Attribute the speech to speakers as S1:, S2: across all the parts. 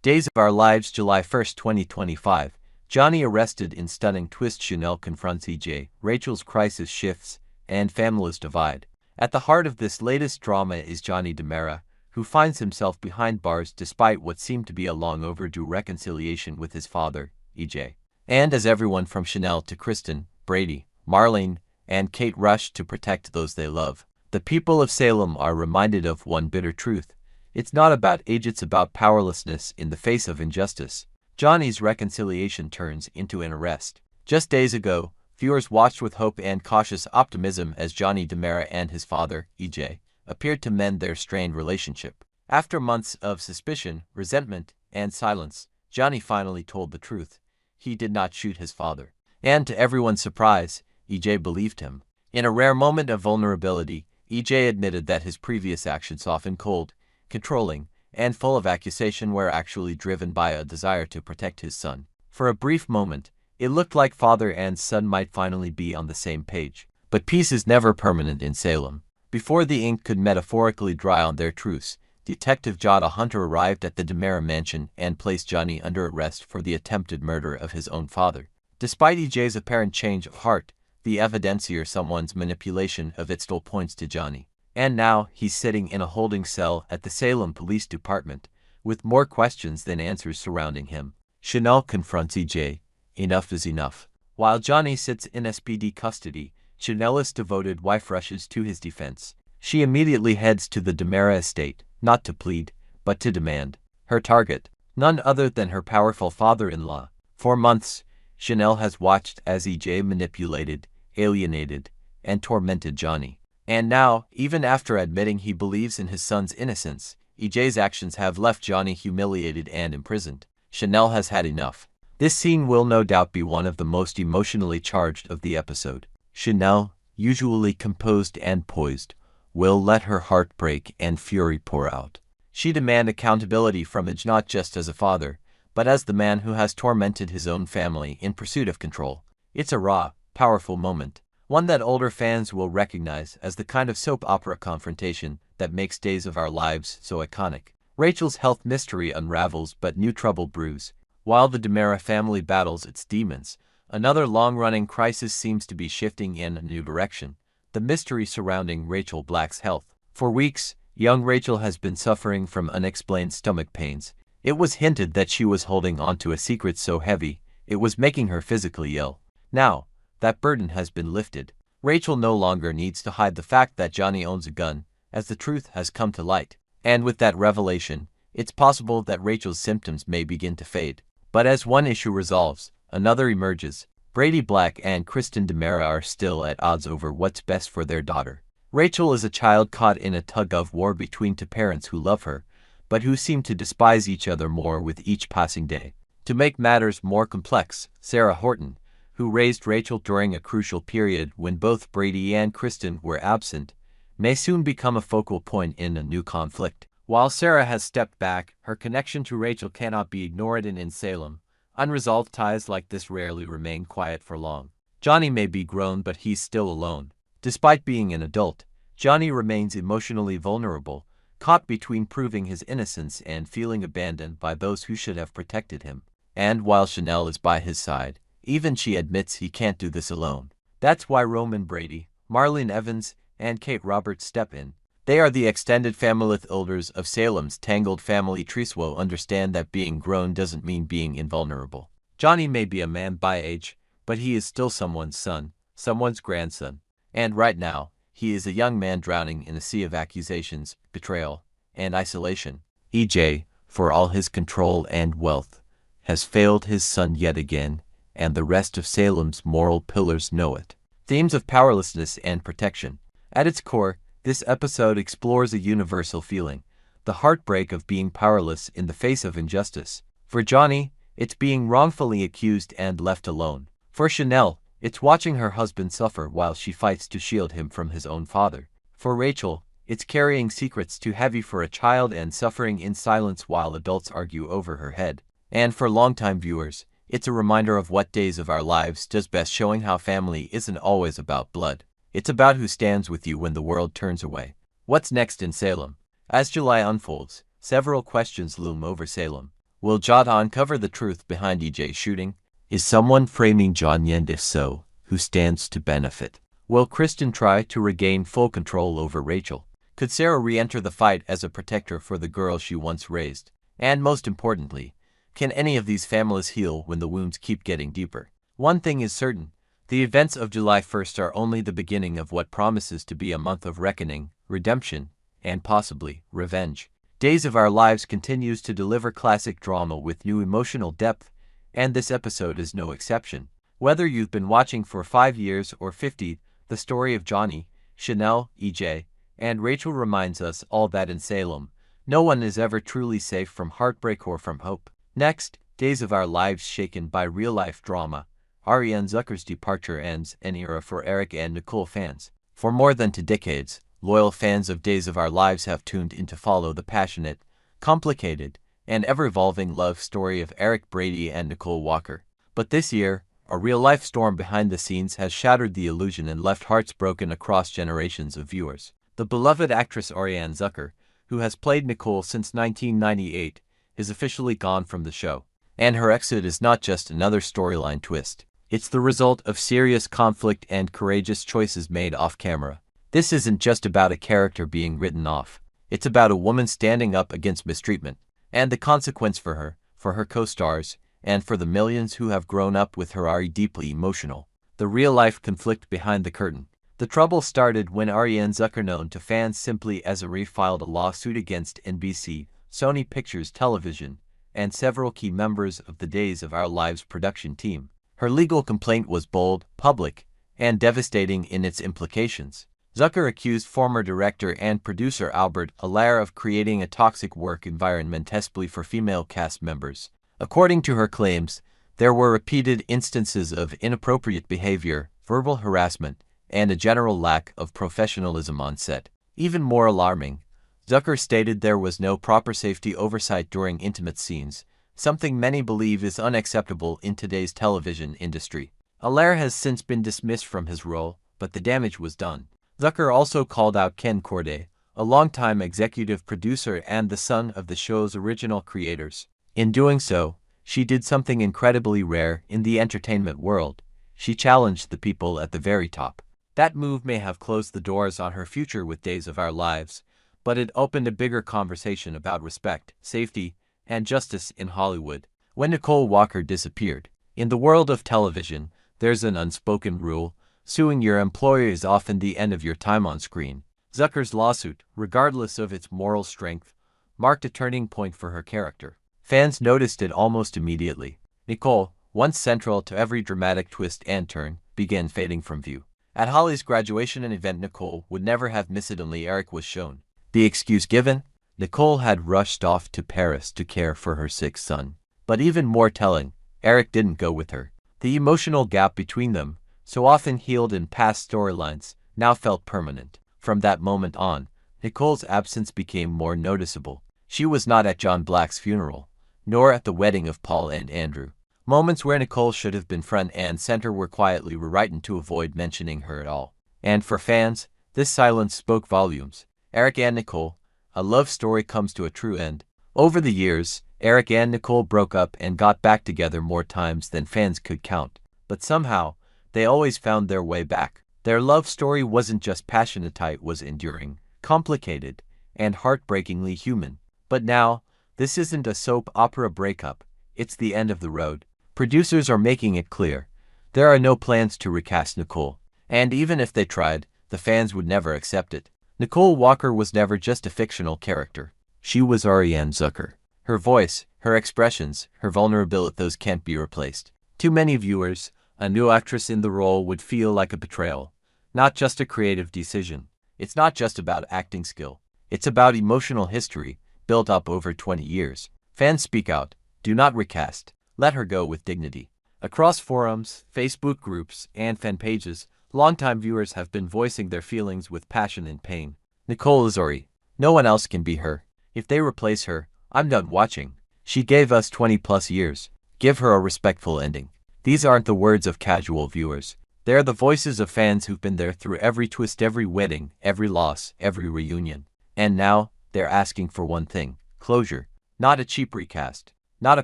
S1: Days of Our Lives, July 1, 2025. Johnny arrested in stunning twist. Chanel confronts EJ, Rachel's crisis shifts, and families divide. At the heart of this latest drama is Johnny DiMera, who finds himself behind bars despite what seemed to be a long overdue reconciliation with his father, EJ. And as everyone from Chanel to Kristen, Brady, Marlene, and Kate rush to protect those they love, the people of Salem are reminded of one bitter truth. It's not about age, it's about powerlessness in the face of injustice. Johnny's reconciliation turns into an arrest. Just days ago, viewers watched with hope and cautious optimism as Johnny DiMera and his father, EJ, appeared to mend their strained relationship. After months of suspicion, resentment, and silence, Johnny finally told the truth. He did not shoot his father. And to everyone's surprise, EJ believed him. In a rare moment of vulnerability, EJ admitted that his previous actions, often cold, controlling, and full of accusation, were actually driven by a desire to protect his son. For a brief moment, it looked like father and son might finally be on the same page. But peace is never permanent in Salem. Before the ink could metaphorically dry on their truce, Detective Jada Hunter arrived at the DiMera mansion and placed Johnny under arrest for the attempted murder of his own father. Despite EJ's apparent change of heart, the evidence or someone's manipulation of it still points to Johnny. And now, he's sitting in a holding cell at the Salem Police Department, with more questions than answers surrounding him. Chanel confronts EJ. Enough is enough. While Johnny sits in SPD custody, Chanel's devoted wife rushes to his defense. She immediately heads to the DiMera estate, not to plead, but to demand. Her target, none other than her powerful father-in-law. For months, Chanel has watched as EJ manipulated, alienated, and tormented Johnny. And now, even after admitting he believes in his son's innocence, EJ's actions have left Johnny humiliated and imprisoned. Chanel has had enough. This scene will no doubt be one of the most emotionally charged of the episode. Chanel, usually composed and poised, will let her heart break and fury pour out. She demands accountability from EJ, not just as a father, but as the man who has tormented his own family in pursuit of control. It's a raw, powerful moment, one that older fans will recognize as the kind of soap opera confrontation that makes Days of Our Lives so iconic. Rachel's health mystery unravels, but new trouble brews. While the DiMera family battles its demons, another long-running crisis seems to be shifting in a new direction: the mystery surrounding Rachel Black's health. For weeks, young Rachel has been suffering from unexplained stomach pains. It was hinted that she was holding onto a secret so heavy, it was making her physically ill. Now, that burden has been lifted. Rachel no longer needs to hide the fact that Johnny owns a gun, as the truth has come to light. And with that revelation, it's possible that Rachel's symptoms may begin to fade. But as one issue resolves, another emerges. Brady Black and Kristen DiMera are still at odds over what's best for their daughter. Rachel is a child caught in a tug-of-war between two parents who love her, but who seem to despise each other more with each passing day. To make matters more complex, Sarah Horton, who raised Rachel during a crucial period when both Brady and Kristen were absent, may soon become a focal point in a new conflict. While Sarah has stepped back, her connection to Rachel cannot be ignored, and in Salem, unresolved ties like this rarely remain quiet for long. Johnny may be grown, but he's still alone. Despite being an adult, Johnny remains emotionally vulnerable, caught between proving his innocence and feeling abandoned by those who should have protected him. And while Chanel is by his side, even she admits he can't do this alone. That's why Roman Brady, Marlene Evans, and Kate Roberts step in. They are the extended family elders of Salem's tangled family tree. Understand that being grown doesn't mean being invulnerable. Johnny may be a man by age, but he is still someone's son, someone's grandson. And right now, he is a young man drowning in a sea of accusations, betrayal, and isolation. EJ, for all his control and wealth, has failed his son yet again, and the rest of Salem's moral pillars know it. Themes of powerlessness and protection. At its core, this episode explores a universal feeling: the heartbreak of being powerless in the face of injustice. For Johnny, it's being wrongfully accused and left alone. For Chanel, it's watching her husband suffer while she fights to shield him from his own father. For Rachel, it's carrying secrets too heavy for a child and suffering in silence while adults argue over her head. And for longtime viewers, it's a reminder of what Days of Our Lives does best, showing how family isn't always about blood. It's about who stands with you when the world turns away. What's next in Salem? As July unfolds, several questions loom over Salem. Will Jada uncover the truth behind EJ's shooting? Is someone framing John, and if so, who stands to benefit? Will Kristen try to regain full control over Rachel? Could Sarah re-enter the fight as a protector for the girl she once raised? And most importantly, can any of these families heal when the wounds keep getting deeper? One thing is certain, the events of July 1st are only the beginning of what promises to be a month of reckoning, redemption, and possibly revenge. Days of Our Lives continues to deliver classic drama with new emotional depth, and this episode is no exception. Whether you've been watching for 5 years or 50, the story of Johnny, Chanel, EJ, and Rachel reminds us all that in Salem, no one is ever truly safe from heartbreak or from hope. Next, Days of Our Lives shaken by real-life drama. Ariane Zucker's departure ends an era for Eric and Nicole fans. For more than 2 decades, loyal fans of Days of Our Lives have tuned in to follow the passionate, complicated, and ever-evolving love story of Eric Brady and Nicole Walker. But this year, a real-life storm behind the scenes has shattered the illusion and left hearts broken across generations of viewers. The beloved actress Ariane Zucker, who has played Nicole since 1998, is officially gone from the show. And her exit is not just another storyline twist. It's the result of serious conflict and courageous choices made off-camera. This isn't just about a character being written off. It's about a woman standing up against mistreatment, and the consequence for her co-stars, and for the millions who have grown up with her are deeply emotional. The real-life conflict behind the curtain. The trouble started when Ariane Zucker, known to fans simply as Ari, filed a lawsuit against NBC, Sony Pictures Television, and several key members of the Days of Our Lives production team. Her legal complaint was bold, public, and devastating in its implications. Zucker accused former director and producer Albert Allaire of creating a toxic work environment, especially for female cast members. According to her claims, there were repeated instances of inappropriate behavior, verbal harassment, and a general lack of professionalism on set. Even more alarming, Zucker stated there was no proper safety oversight during intimate scenes, something many believe is unacceptable in today's television industry. Allaire has since been dismissed from his role, but the damage was done. Zucker also called out Ken Corday, a longtime executive producer and the son of the show's original creators. In doing so, she did something incredibly rare in the entertainment world. She challenged the people at the very top. That move may have closed the doors on her future with Days of Our Lives, but it opened a bigger conversation about respect, safety, and justice in Hollywood. When Nicole Walker disappeared, in the world of television, there's an unspoken rule: suing your employer is often the end of your time on screen. Zucker's lawsuit, regardless of its moral strength, marked a turning point for her character. Fans noticed it almost immediately. Nicole, once central to every dramatic twist and turn, began fading from view. At Holly's graduation event, Nicole would never have missed it. Only Eric was shown. The excuse given? Nicole had rushed off to Paris to care for her sick son. But even more telling, Eric didn't go with her. The emotional gap between them, so often healed in past storylines, now felt permanent. From that moment on, Nicole's absence became more noticeable. She was not at John Black's funeral, nor at the wedding of Paul and Andrew. Moments where Nicole should have been front and center were quietly rewritten to avoid mentioning her at all. And for fans, this silence spoke volumes. Eric and Nicole, a love story comes to a true end. Over the years, Eric and Nicole broke up and got back together more times than fans could count. But somehow, they always found their way back. Their love story wasn't just passionate, it was enduring, complicated, and heartbreakingly human. But now, this isn't a soap opera breakup, it's the end of the road. Producers are making it clear. There are no plans to recast Nicole. And even if they tried, the fans would never accept it. Nicole Walker was never just a fictional character. She was Ariane Zucker. Her voice, her expressions, her vulnerability, those can't be replaced. To many viewers, a new actress in the role would feel like a betrayal, not just a creative decision. It's not just about acting skill. It's about emotional history, built up over 20 years. Fans speak out. Do not recast. Let her go with dignity. Across forums, Facebook groups, and fan pages, longtime viewers have been voicing their feelings with passion and pain. Nicole is Ori. No one else can be her. If they replace her, I'm done watching. She gave us 20+ years. Give her a respectful ending. These aren't the words of casual viewers. They're the voices of fans who've been there through every twist, every wedding, every loss, every reunion. And now, they're asking for one thing: closure. Not a cheap recast. not a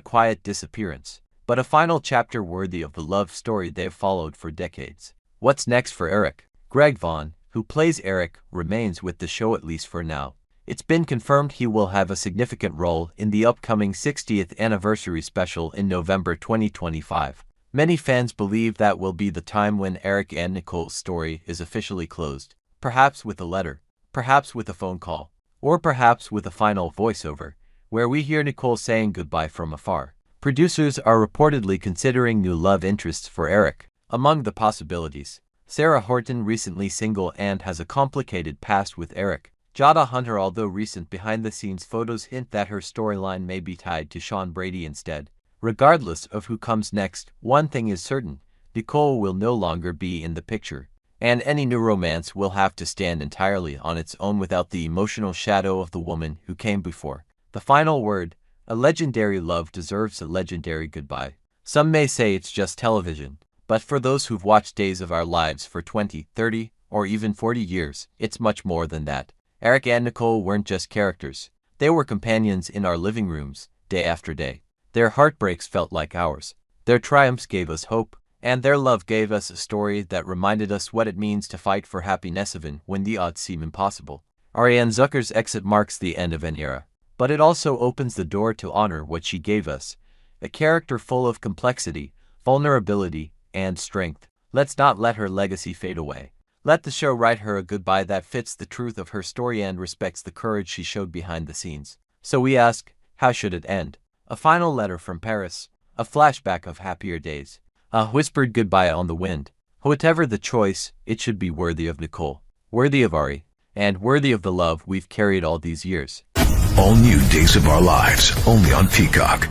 S1: quiet disappearance, but a final chapter worthy of the love story they've followed for decades. What's next for Eric? Greg Vaughn, who plays Eric, remains with the show at least for now. It's been confirmed he will have a significant role in the upcoming 60th anniversary special in November 2025. Many fans believe that will be the time when Eric and Nicole's story is officially closed, perhaps with a letter, perhaps with a phone call, or perhaps with a final voiceover, where we hear Nicole saying goodbye from afar. Producers are reportedly considering new love interests for Eric. Among the possibilities, Sarah Horton, recently single and has a complicated past with Eric. Jada Hunter, although recent behind-the-scenes photos hint that her storyline may be tied to Sean Brady instead. Regardless of who comes next, one thing is certain: Nicole will no longer be in the picture, and any new romance will have to stand entirely on its own without the emotional shadow of the woman who came before. The final word: a legendary love deserves a legendary goodbye. Some may say it's just television, but for those who've watched Days of Our Lives for 20, 30, or even 40 years, it's much more than that. Eric and Nicole weren't just characters. They were companions in our living rooms, day after day. Their heartbreaks felt like ours. Their triumphs gave us hope, and their love gave us a story that reminded us what it means to fight for happiness even when the odds seem impossible. Ariane Zucker's exit marks the end of an era, but it also opens the door to honor what she gave us, a character full of complexity, vulnerability, and strength. Let's not let her legacy fade away. Let the show write her a goodbye that fits the truth of her story and respects the courage she showed behind the scenes. So we ask, how should it end? A final letter from Paris, a flashback of happier days, a whispered goodbye on the wind. Whatever the choice, it should be worthy of Nicole, worthy of Ari, and worthy of the love we've carried all these years.
S2: All new Days of Our Lives, only on Peacock.